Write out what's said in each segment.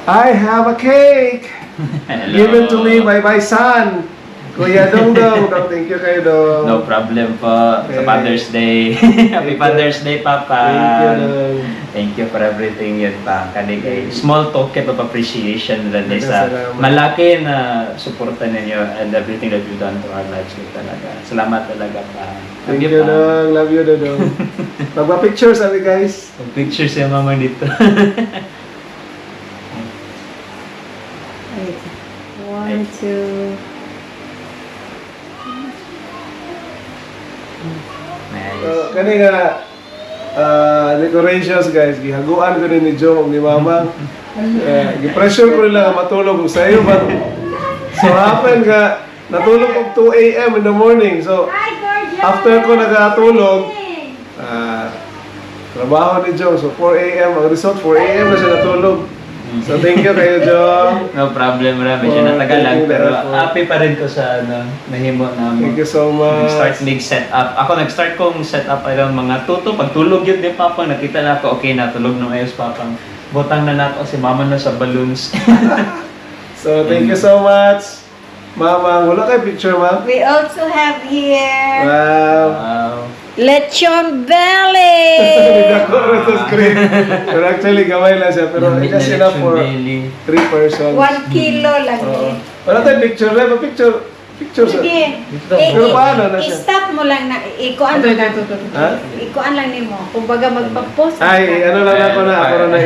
I have a cake given to me by my son. Kuya Dongdong, thank you kayo Dong. No problem po. Sa Father's Day. Happy Father's Day, Papa. Thank you Dong. Thank you for everything yun pa. Kaya small token of appreciation lang sa Salamat. malaki na suporta ninyo and everything that you've done to our lives talaga. Salamat talaga pa. Thank you Dong, love you Dong. Magpa-picture sabi guys. Picture siya mama dito. Wait. 1, 2. Nice. Kanina decorations guys, gihaguan ko rin ni Joe ni Mama. Gi-pressure ko nila nga matulog sa iyo but so happen nga natulog og 2 AM in the morning. So after ko nagatulog, trabaho ni Joe. So 4 AM ang result, 4 AM na siya natulog. So thank you kayo Joe. No problem, Ram. Medyo natagal lang, pero happy pa rin ko sa nahimo namin. Thank you so much. Nag-start mag-setup. Ako nag-start kong setup around mga 2 to. Pagtulog yun din, Papa. Nakita na ako, okay na, tulog ng ayos, Papa. Butang na nato si Mama na sa balloons. So thank you so much. Mama, wala kay picture ma'am? We also have here Wow. Wow. lechon belly. Dako na sa screen. Pero actually, gamay lang siya. Pero Namit na just enough for lechon 3 persons. 1 kilo lang Oo. eh. Wala tayong picture. Wala pa picture. Picture sa... Sige. Pero paano na siya? I-stop mo lang na ikuan lang. Ha? Ikuan lang nimo. Kung baga magpa-post. Ay, ano lang ako na. Ako na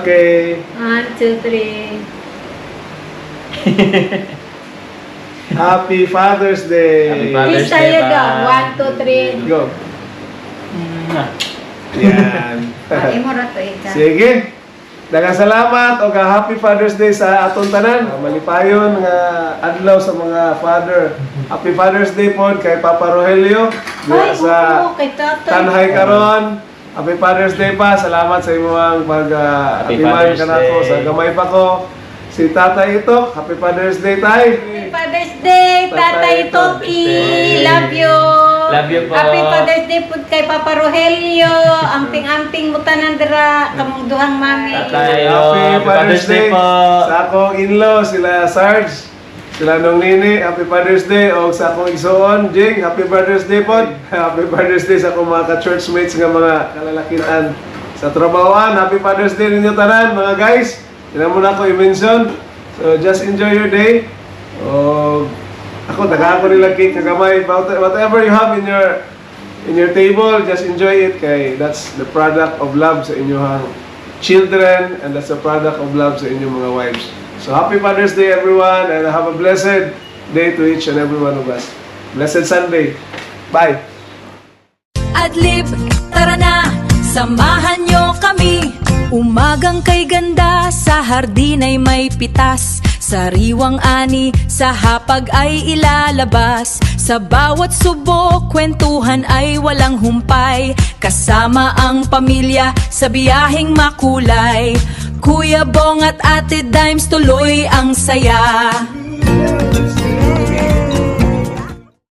Okay. 1, 2, 3. Happy Father's Day. Happy Father's Please Day, tayo ba? ga. 1, 2, 3. Go. Yan. Ay mo ra to ika. Sige. Daghang salamat o happy Father's Day sa atong tanan. Malipayon nga adlaw sa mga father. Happy Father's Day po kay Papa Rogelio Ay, sa oo, kay tatay. Tanhay karon. Happy Father's Day pa. Salamat sa imong Happy pag-atiman Father's kanako Day. sa gamay pa ko. Si Tatay ito. Happy Father's Day tay. Happy Father's Day, Tatay Toki. Love you. Love you po. Happy Father's Day po kay Papa Rogelio. Amping-amping mo tanan dira kamong duhang mami. Tatay. Happy Father's Day po. sa akong in-law sila Sarge. Sila nung nini, Happy Father's Day. O sa akong igsoon, Jing, Happy Father's Day po. Happy Father's Day sa akong mga ka-churchmates nga mga kalalakinan sa trabahoan. Happy Father's Day ninyo tanan, mga guys. Hindi mo na ako i-mention. So, just enjoy your day. O, ako, daga ako nila cake kagamay. Whatever you have in your table, just enjoy it. Kay that's the product of love sa inyong children and that's the product of love sa inyong mga wives. So, Happy Father's Day everyone and have a blessed day to each and every one of us. Blessed Sunday. Bye! Adlib, tara na, samahan nyo kami. Umagang kay ganda, sa hardin ay may pitas. Sariwang ani, sa hapag ay ilalabas. Sa bawat subok, kwentuhan ay walang humpay. Kasama ang pamilya, sa biyaheng makulay. Kuya Bong at Ate Dimes, tuloy ang saya.